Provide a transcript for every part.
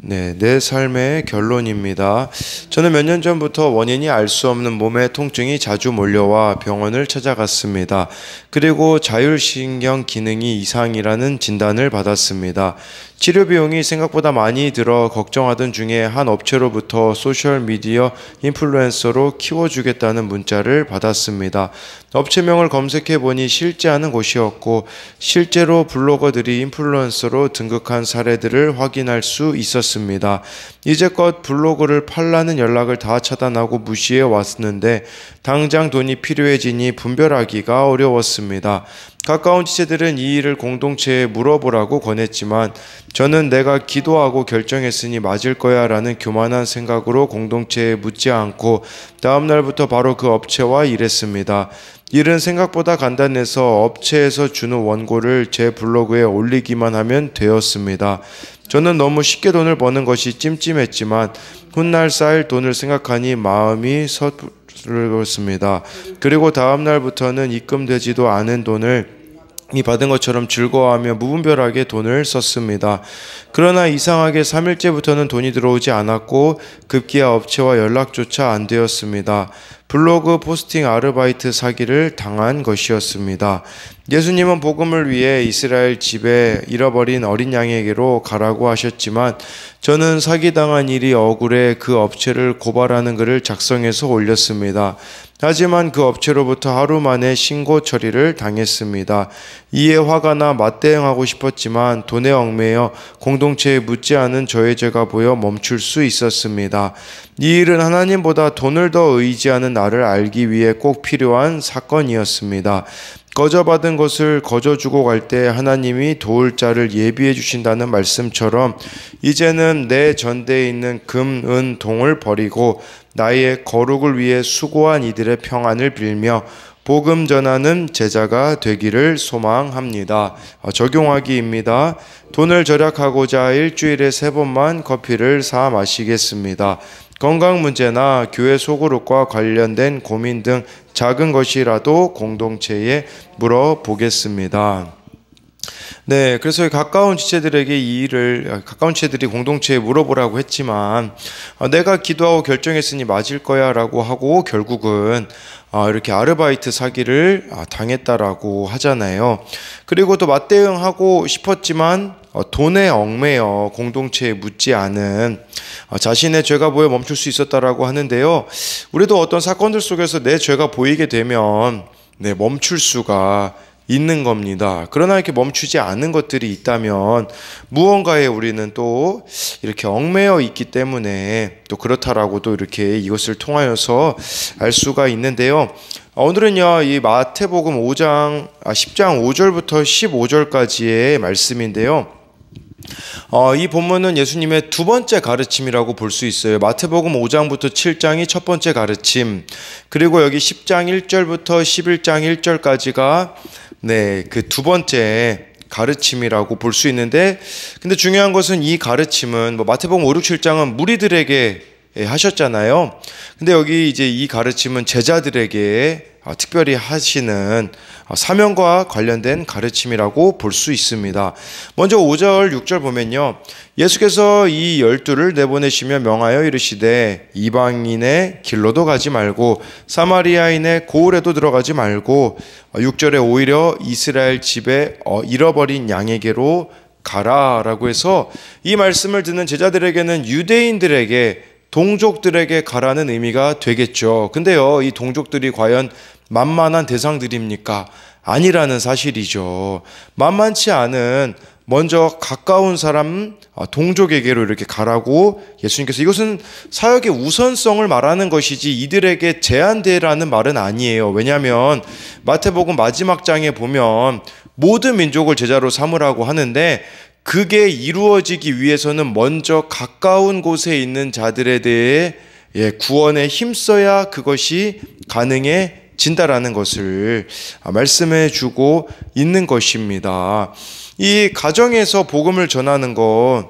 네, 내 삶의 결론입니다. 저는 몇 년 전부터 원인이 알 수 없는 몸의 통증이 자주 몰려와 병원을 찾아갔습니다. 그리고 자율신경 기능이 이상이라는 진단을 받았습니다. 치료 비용이 생각보다 많이 들어 걱정하던 중에 한 업체로부터 소셜미디어 인플루엔서로 키워주겠다는 문자를 받았습니다. 업체명을 검색해보니 실제 하는 곳이었고 실제로 블로거들이 인플루엔서로 등극한 사례들을 확인할 수 있었습니다. 이제껏 블로그를 팔라는 연락을 다 차단하고 무시해 왔는데 당장 돈이 필요해지니 분별하기가 어려웠습니다. 가까운 지체들은 이 일을 공동체에 물어보라고 권했지만 저는 내가 기도하고 결정했으니 맞을 거야 라는 교만한 생각으로 공동체에 묻지 않고 다음 날부터 바로 그 업체와 일했습니다. 일은 생각보다 간단해서 업체에서 주는 원고를 제 블로그에 올리기만 하면 되었습니다. 저는 너무 쉽게 돈을 버는 것이 찜찜했지만 훗날 쌓일 돈을 생각하니 마음이 서툴었습니다. 그리고 다음 날부터는 입금되지도 않은 돈을 이 받은 것처럼 즐거워하며 무분별하게 돈을 썼습니다. 그러나 이상하게 3일째부터는 돈이 들어오지 않았고 급기야 업체와 연락조차 안 되었습니다. 블로그 포스팅 아르바이트 사기를 당한 것이었습니다. 예수님은 복음을 위해 이스라엘 집에 잃어버린 어린 양에게로 가라고 하셨지만 저는 사기당한 일이 억울해 그 업체를 고발하는 글을 작성해서 올렸습니다. 하지만 그 업체로부터 하루 만에 신고 처리를 당했습니다. 이에 화가 나 맞대응하고 싶었지만 돈에 얽매여 공동체에 묻지 않은 저의 죄가 보여 멈출 수 있었습니다. 이 일은 하나님보다 돈을 더 의지하는 나를 알기 위해 꼭 필요한 사건이었습니다. 거저받은 것을 거저주고 갈 때 하나님이 도울 자를 예비해 주신다는 말씀처럼 이제는 내 전대에 있는 금, 은, 동을 버리고 나의 거룩을 위해 수고한 이들의 평안을 빌며 복음 전하는 제자가 되기를 소망합니다. 적용하기입니다. 돈을 절약하고자 일주일에 3번만 커피를 사 마시겠습니다. 건강 문제나 교회 소그룹과 관련된 고민 등 작은 것이라도 공동체에 물어보겠습니다. 네, 그래서 가까운 지체들에게 이 일을 가까운 지체들이 공동체에 물어보라고 했지만 내가 기도하고 결정했으니 맞을 거야 라고 하고 결국은 이렇게 아르바이트 사기를 당했다라고 하잖아요. 그리고 또 맞대응하고 싶었지만 돈에 얽매여 공동체에 묻지 않은 자신의 죄가 보여 멈출 수 있었다라고 하는데요. 우리도 어떤 사건들 속에서 내 죄가 보이게 되면 멈출 수가 있는 겁니다. 그러나 이렇게 멈추지 않은 것들이 있다면 무언가에 우리는 또 이렇게 얽매여 있기 때문에 또 그렇다라고 또 이렇게 이것을 통하여서 알 수가 있는데요. 오늘은요, 이 마태복음 10장 5절부터 15절까지의 말씀인데요. 이 본문은 예수님의 두 번째 가르침이라고 볼 수 있어요. 마태복음 5장부터 7장이 첫 번째 가르침, 그리고 여기 10장 1절부터 11장 1절까지가 그 두 번째 가르침이라고 볼 수 있는데, 근데 중요한 것은 이 가르침은 마태복음 5, 6, 7장은 무리들에게 하셨잖아요. 근데 여기 이제 이 가르침은 제자들에게 특별히 하시는 사명과 관련된 가르침이라고 볼 수 있습니다. 먼저 5절, 6절 보면요. 예수께서 이 12를 내보내시며 명하여 이르시되 이방인의 길로도 가지 말고 사마리아인의 고을에도 들어가지 말고 6절에 오히려 이스라엘 집에 잃어버린 양에게로 가라라고 해서 이 말씀을 듣는 제자들에게는 유대인들에게 동족들에게 가라는 의미가 되겠죠. 근데요, 이 동족들이 과연 만만한 대상들입니까? 아니라는 사실이죠. 만만치 않은 먼저 가까운 사람 동족에게로 이렇게 가라고 예수님께서, 이것은 사역의 우선성을 말하는 것이지 이들에게 제한되라는 말은 아니에요. 왜냐하면 마태복음 마지막 장에 보면 모든 민족을 제자로 삼으라고 하는데 그게 이루어지기 위해서는 먼저 가까운 곳에 있는 자들에 대해 구원에 힘써야 그것이 가능해진다라는 것을 말씀해 주고 있는 것입니다. 이 가정에서 복음을 전하는 것,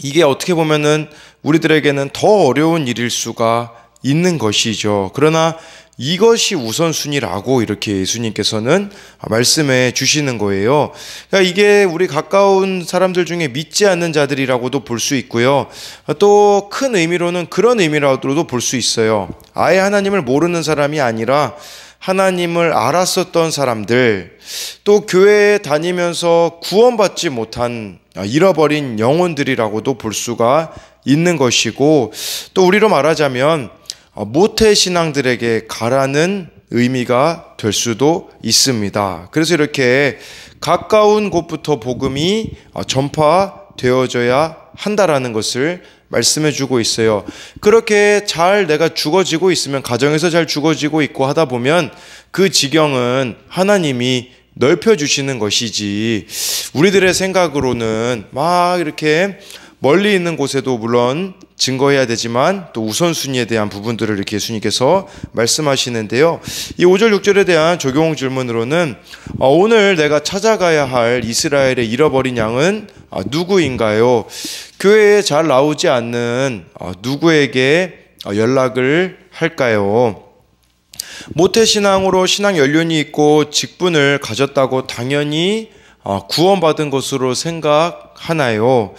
이게 어떻게 보면은 우리들에게는 더 어려운 일일 수가 있는 것이죠. 그러나 이것이 우선순위라고 이렇게 예수님께서는 말씀해 주시는 거예요. 그러니까 이게 우리 가까운 사람들 중에 믿지 않는 자들이라고도 볼 수 있고요. 또 큰 의미로는 그런 의미라고도 볼 수 있어요. 아예 하나님을 모르는 사람이 아니라 하나님을 알았었던 사람들, 또 교회에 다니면서 구원받지 못한 잃어버린 영혼들이라고도 볼 수가 있는 것이고, 또 우리로 말하자면 모태신앙들에게 가라는 의미가 될 수도 있습니다. 그래서 이렇게 가까운 곳부터 복음이 전파되어져야 한다라는 것을 말씀해 주고 있어요. 그렇게 잘 내가 죽어지고 있으면, 가정에서 잘 죽어지고 있고 하다 보면 그 지경은 하나님이 넓혀주시는 것이지, 우리들의 생각으로는 막 이렇게 멀리 있는 곳에도 물론 증거해야 되지만 또 우선순위에 대한 부분들을 이렇게 예수님께서 말씀하시는데요. 이 5절 6절에 대한 적용 질문으로는 오늘 내가 찾아가야 할 이스라엘의 잃어버린 양은 누구인가요? 교회에 잘 나오지 않는 누구에게 연락을 할까요? 모태신앙으로 신앙 연륜이 있고 직분을 가졌다고 당연히 구원받은 것으로 생각하나요?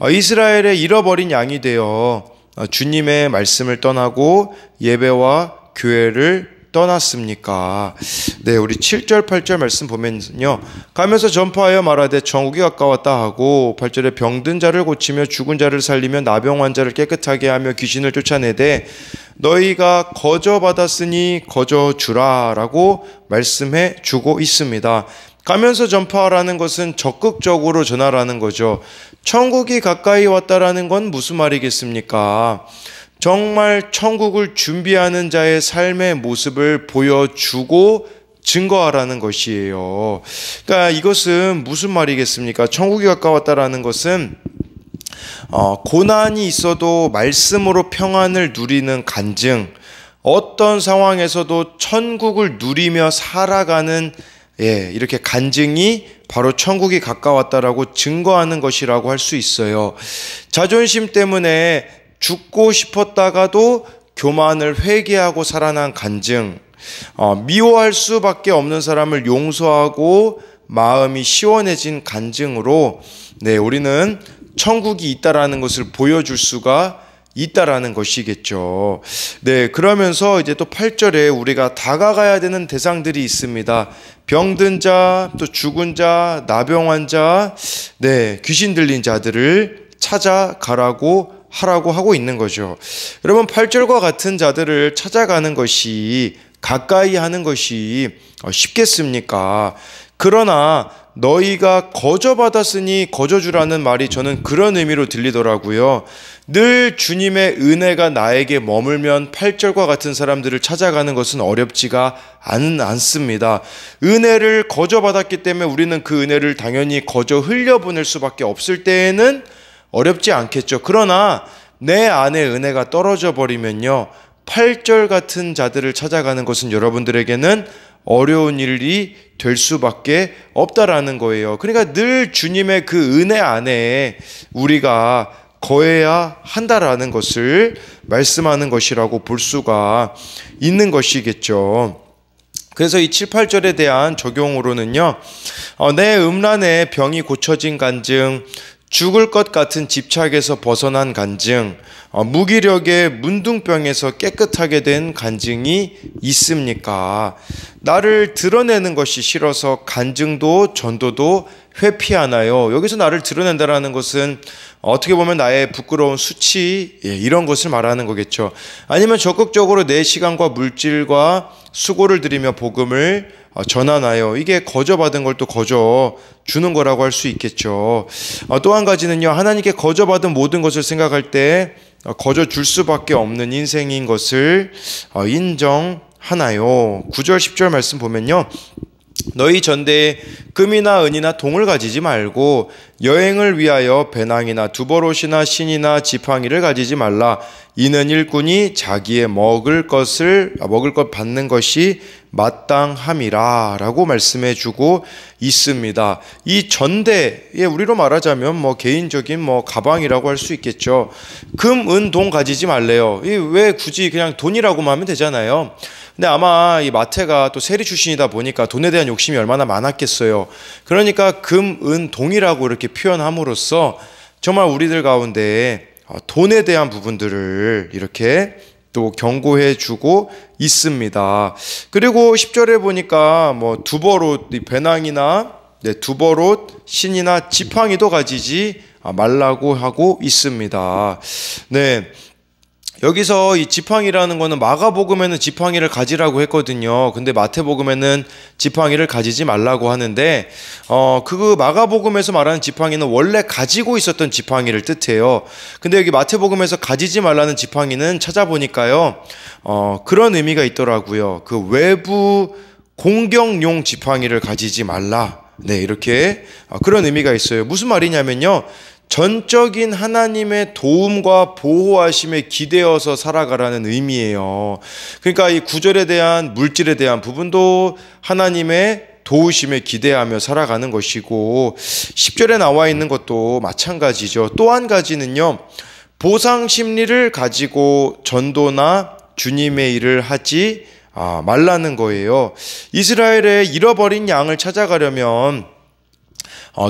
이스라엘의 잃어버린 양이 되어 주님의 말씀을 떠나고 예배와 교회를 떠났습니까? 네, 우리 7절 8절 말씀 보면요, 가면서 전파하여 말하되 천국이 가까웠다 하고, 8절에 병든 자를 고치며 죽은 자를 살리며 나병 환자를 깨끗하게 하며 귀신을 쫓아내되 너희가 거저 받았으니 거저 주라 라고 말씀해 주고 있습니다. 가면서 전파하라는 것은 적극적으로 전하라는 거죠. 천국이 가까이 왔다라는 건 무슨 말이겠습니까? 정말 천국을 준비하는 자의 삶의 모습을 보여주고 증거하라는 것이에요. 그러니까 이것은 무슨 말이겠습니까? 천국이 가까웠다라는 것은 고난이 있어도 말씀으로 평안을 누리는 간증, 어떤 상황에서도 천국을 누리며 살아가는 이렇게 간증이 바로 천국이 가까웠다라고 증거하는 것이라고 할 수 있어요. 자존심 때문에 죽고 싶었다가도 교만을 회개하고 살아난 간증, 미워할 수밖에 없는 사람을 용서하고 마음이 시원해진 간증으로 우리는 천국이 있다라는 것을 보여줄 수가 있다라는 것이겠죠. 그러면서 이제 또 8절에 우리가 다가가야 되는 대상들이 있습니다. 병든 자, 또 죽은 자, 나병 환자, 귀신 들린 자들을 찾아가라고 하라고 하고 있는 거죠. 여러분, 8절과 같은 자들을 찾아가는 것이, 가까이 하는 것이 쉽겠습니까? 그러나 너희가 거저 받았으니 거저 주라는 말이 저는 그런 의미로 들리더라고요. 늘 주님의 은혜가 나에게 머물면 8절과 같은 사람들을 찾아가는 것은 어렵지가 않습니다. 은혜를 거저 받았기 때문에 우리는 그 은혜를 당연히 거저 흘려보낼 수밖에 없을 때에는 어렵지 않겠죠. 그러나 내 안에 은혜가 떨어져 버리면요, 8절 같은 자들을 찾아가는 것은 여러분들에게는 어려운 일이 될 수밖에 없다라는 거예요. 그러니까 늘 주님의 그 은혜 안에 우리가 거해야 한다라는 것을 말씀하는 것이라고 볼 수가 있는 것이겠죠. 그래서 이 7, 8절에 대한 적용으로는요, 내 음란에 병이 고쳐진 간증, 죽을 것 같은 집착에서 벗어난 간증, 무기력의 문둥병에서 깨끗하게 된 간증이 있습니까? 나를 드러내는 것이 싫어서 간증도 전도도 회피하나요? 여기서 나를 드러낸다라는 것은 어떻게 보면 나의 부끄러운 수치, 이런 것을 말하는 거겠죠. 아니면 적극적으로 내 시간과 물질과 수고를 들이며 복음을 전하나요? 이게 거저 받은 걸 또 거저 주는 거라고 할 수 있겠죠. 또 한 가지는요, 하나님께 거저 받은 모든 것을 생각할 때 거저 줄 수밖에 없는 인생인 것을 인정하나요? 9절 10절 말씀 보면요, 너희 전대에 금이나 은이나 동을 가지지 말고 여행을 위하여 배낭이나 두버롯이나 신이나 지팡이를 가지지 말라. 이는 일꾼이 자기의 먹을 것 받는 것이 마땅함이라 라고 말씀해 주고 있습니다. 이 전대에 우리로 말하자면 개인적인 가방이라고 할 수 있겠죠. 금, 은, 동 가지지 말래요. 왜 굳이 그냥 돈이라고만 하면 되잖아요. 근데 아마 이 마태가 또 세리 출신이다 보니까 돈에 대한 욕심이 얼마나 많았겠어요. 그러니까 금, 은, 동이라고 이렇게 표현함으로써 정말 우리들 가운데 돈에 대한 부분들을 이렇게 또 경고해 주고 있습니다. 그리고 10절에 보니까 뭐 두버롯, 배낭이나 두버롯, 신이나 지팡이도 가지지 말라고 하고 있습니다. 네. 여기서 이 지팡이라는 거는 마가복음에는 지팡이를 가지라고 했거든요. 근데 마태복음에는 지팡이를 가지지 말라고 하는데 그 마가복음에서 말하는 지팡이는 원래 가지고 있었던 지팡이를 뜻해요. 근데 여기 마태복음에서 가지지 말라는 지팡이는 찾아보니까요. 그런 의미가 있더라고요. 그 외부 공격용 지팡이를 가지지 말라. 네, 이렇게 그런 의미가 있어요. 무슨 말이냐면요. 전적인 하나님의 도움과 보호하심에 기대어서 살아가라는 의미예요. 그러니까 이 구절에 대한 물질에 대한 부분도 하나님의 도우심에 기대하며 살아가는 것이고 10절에 나와 있는 것도 마찬가지죠. 또 한 가지는요. 보상 심리를 가지고 전도나 주님의 일을 하지 말라는 거예요. 이스라엘의 잃어버린 양을 찾아가려면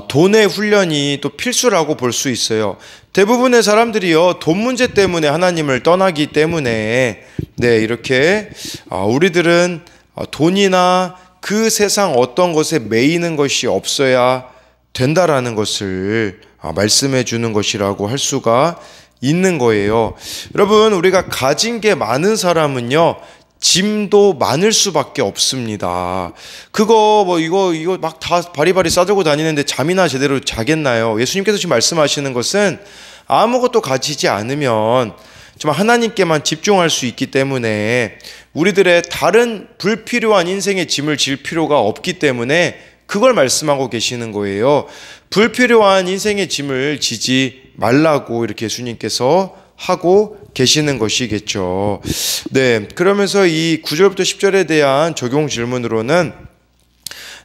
돈의 훈련이 또 필수라고 볼 수 있어요. 대부분의 사람들이요, 돈 문제 때문에 하나님을 떠나기 때문에, 네, 이렇게, 우리들은 돈이나 그 세상 어떤 것에 매이는 것이 없어야 된다라는 것을 말씀해 주는 것이라고 할 수가 있는 거예요. 여러분, 우리가 가진 게 많은 사람은요, 짐도 많을 수밖에 없습니다. 이거 막 다 바리바리 싸들고 다니는데 잠이나 제대로 자겠나요? 예수님께서 지금 말씀하시는 것은 아무것도 가지지 않으면 정말 하나님께만 집중할 수 있기 때문에 우리들의 다른 불필요한 인생의 짐을 질 필요가 없기 때문에 그걸 말씀하고 계시는 거예요. 불필요한 인생의 짐을 지지 말라고 이렇게 예수님께서 하고 계시는 것이겠죠. 네, 그러면서 이 9절부터 10절에 대한 적용 질문으로는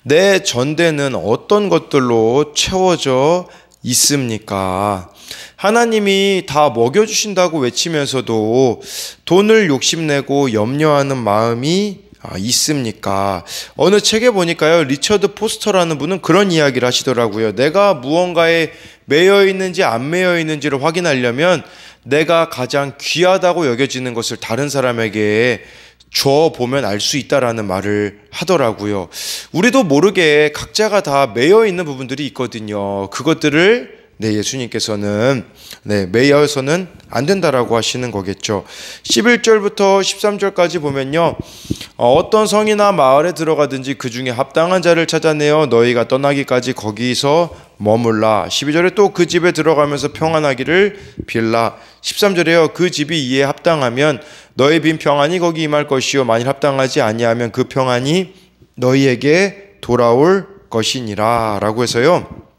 내 전대는 어떤 것들로 채워져 있습니까? 하나님이 다 먹여주신다고 외치면서도 돈을 욕심내고 염려하는 마음이 있습니까? 어느 책에 보니까요, 리처드 포스터라는 분은 그런 이야기를 하시더라고요. 내가 무언가에 매여 있는지 안 매여 있는지를 확인하려면 내가 가장 귀하다고 여겨지는 것을 다른 사람에게 줘 보면 알 수 있다라는 말을 하더라고요. 우리도 모르게 각자가 다 매여 있는 부분들이 있거든요. 그것들을 예수님께서는 매여서는 안 된다라고 하시는 거겠죠. 11절부터 13절까지 보면요. 어떤 성이나 마을에 들어가든지 그 중에 합당한 자를 찾아내어 너희가 떠나기까지 거기서 머물라. 12절에 또 그 집에 들어가면서 평안하기를 빌라. 13절에요. 그 집이 이에 합당하면 너희 빈 평안이 거기 임할 것이요 만일 합당하지 아니하면 그 평안이 너희에게 돌아올 것이니라. 라고 해서요.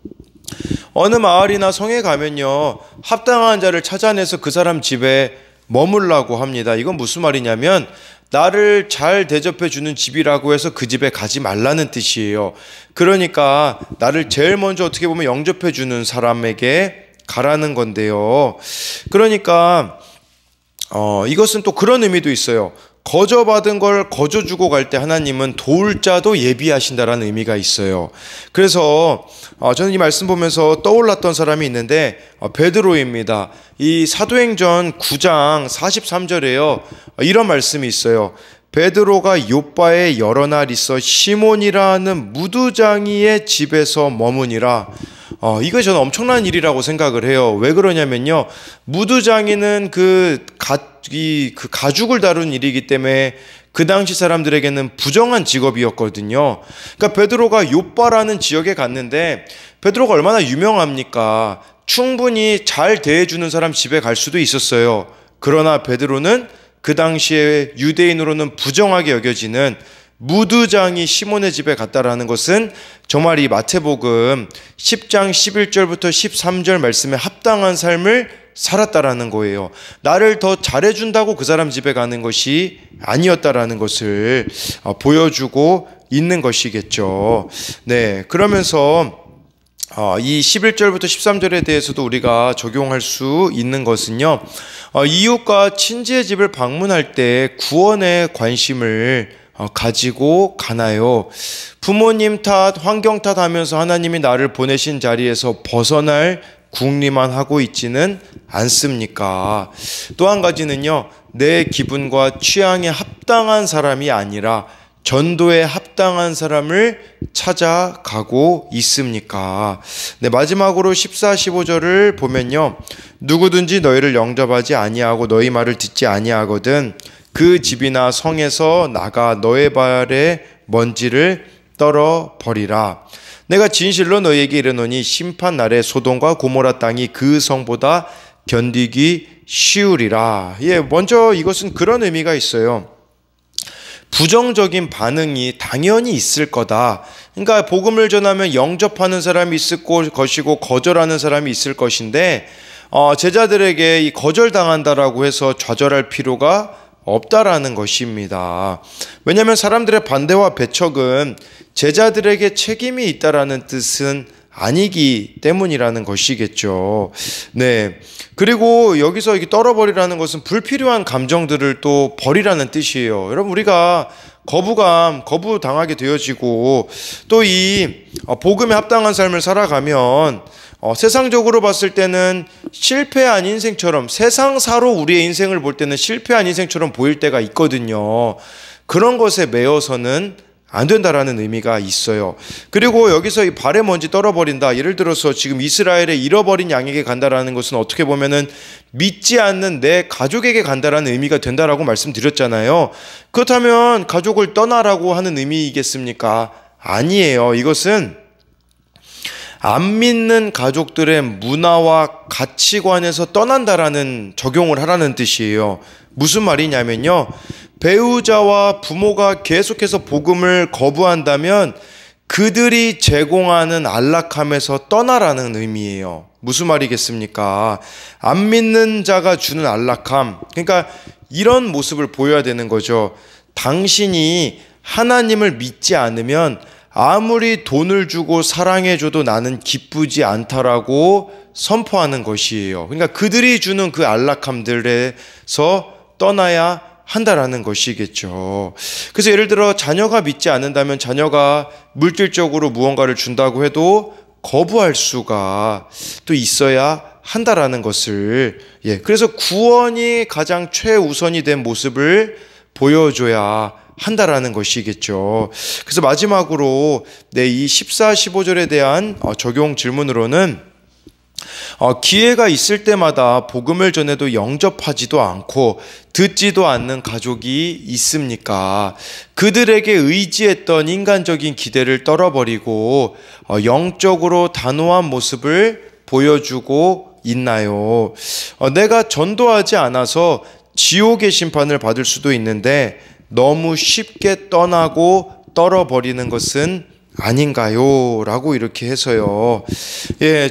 어느 마을이나 성에 가면요, 합당한 자를 찾아내서 그 사람 집에 머물라고 합니다. 이건 무슨 말이냐면 나를 잘 대접해 주는 집이라고 해서 그 집에 가지 말라는 뜻이에요. 그러니까 나를 제일 먼저 어떻게 보면 영접해 주는 사람에게 가라는 건데요. 그러니까 이것은 또 그런 의미도 있어요. 거저받은 걸 거저주고 갈 때 하나님은 도울 자도 예비하신다라는 의미가 있어요. 그래서 저는 이 말씀 보면서 떠올랐던 사람이 있는데 베드로입니다. 이 사도행전 9장 43절에요. 이런 말씀이 있어요. 베드로가 요빠에 여러 날 있어 시몬이라는 무두장이의 집에서 머무니라. 이거 저는 엄청난 일이라고 생각을 해요. 왜 그러냐면요. 무두장이는 그 가죽을 다룬 일이기 때문에 그 당시 사람들에게는 부정한 직업이었거든요. 그러니까 베드로가 요빠라는 지역에 갔는데 베드로가 얼마나 유명합니까? 충분히 잘 대해주는 사람 집에 갈 수도 있었어요. 그러나 베드로는 그 당시에 유대인으로는 부정하게 여겨지는 무두장이 시몬의 집에 갔다라는 것은 정말 이 마태복음 10장 11절부터 13절 말씀에 합당한 삶을 살았다라는 거예요. 나를 더 잘해준다고 그 사람 집에 가는 것이 아니었다라는 것을 보여주고 있는 것이겠죠. 네, 그러면서 이 11절부터 13절에 대해서도 우리가 적용할 수 있는 것은요, 이웃과 친지의 집을 방문할 때 구원에 관심을 가지고 가나요? 부모님 탓, 환경 탓 하면서 하나님이 나를 보내신 자리에서 벗어날 궁리만 하고 있지는 않습니까? 또 한 가지는요, 내 기분과 취향에 합당한 사람이 아니라 전도에 합당한 사람을 찾아가고 있습니까? 네, 마지막으로 14, 15절을 보면요, 누구든지 너희를 영접하지 아니하고 너희 말을 듣지 아니하거든 그 집이나 성에서 나가 너의 발에 먼지를 떨어 버리라. 내가 진실로 너희에게 이르노니 심판 날에 소돔과 고모라 땅이 그 성보다 견디기 쉬우리라. 먼저 이것은 그런 의미가 있어요. 부정적인 반응이 당연히 있을 거다. 그러니까 복음을 전하면 영접하는 사람이 있을 것이고 거절하는 사람이 있을 것인데, 제자들에게 이 거절당한다라고 해서 좌절할 필요가 없다라는 것입니다. 왜냐하면 사람들의 반대와 배척은 제자들에게 책임이 있다라는 뜻은 아니기 때문이라는 것이겠죠. 네. 그리고 여기서 이게 떨어버리라는 것은 불필요한 감정들을 또 버리라는 뜻이에요. 여러분, 우리가 거부 당하게 되어지고 또 이 복음에 합당한 삶을 살아가면 세상적으로 봤을 때는 실패한 인생처럼, 세상사로 우리의 인생을 볼 때는 실패한 인생처럼 보일 때가 있거든요. 그런 것에 매여서는 안 된다라는 의미가 있어요. 그리고 여기서 이 발에 먼지 떨어버린다. 예를 들어서 지금 이스라엘에 잃어버린 양에게 간다라는 것은 어떻게 보면은 믿지 않는 내 가족에게 간다라는 의미가 된다라고 말씀드렸잖아요. 그렇다면 가족을 떠나라고 하는 의미이겠습니까? 아니에요. 이것은 안 믿는 가족들의 문화와 가치관에서 떠난다라는 적용을 하라는 뜻이에요. 무슨 말이냐면요, 배우자와 부모가 계속해서 복음을 거부한다면 그들이 제공하는 안락함에서 떠나라는 의미예요. 무슨 말이겠습니까? 안 믿는 자가 주는 안락함, 그러니까 이런 모습을 보여야 되는 거죠. 당신이 하나님을 믿지 않으면 아무리 돈을 주고 사랑해줘도 나는 기쁘지 않다라고 선포하는 것이에요. 그러니까 그들이 주는 그 안락함들에서 떠나야 한다라는 것이겠죠. 그래서 예를 들어 자녀가 믿지 않는다면 자녀가 물질적으로 무언가를 준다고 해도 거부할 수가 또 있어야 한다라는 것을, 그래서 구원이 가장 최우선이 된 모습을 보여줘야 한다라는 것이겠죠. 그래서 마지막으로 이 14, 15절에 대한 적용 질문으로는, 기회가 있을 때마다 복음을 전해도 영접하지도 않고 듣지도 않는 가족이 있습니까? 그들에게 의지했던 인간적인 기대를 떨어버리고 영적으로 단호한 모습을 보여주고 있나요? 내가 전도하지 않아서 지옥의 심판을 받을 수도 있는데 너무 쉽게 떠나고 떨어버리는 것은 아닌가요? 라고 이렇게 해서요.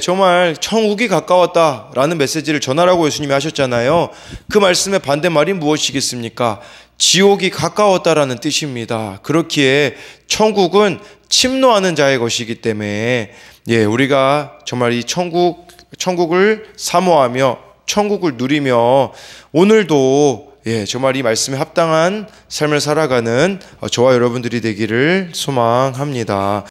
정말 천국이 가까웠다라는 메시지를 전하라고 예수님이 하셨잖아요. 그 말씀의 반대말이 무엇이겠습니까? 지옥이 가까웠다라는 뜻입니다. 그렇기에 천국은 침노하는 자의 것이기 때문에 우리가 정말 이 천국을 사모하며 천국을 누리며 오늘도 정말 이 말씀에 합당한 삶을 살아가는 저와 여러분들이 되기를 소망합니다.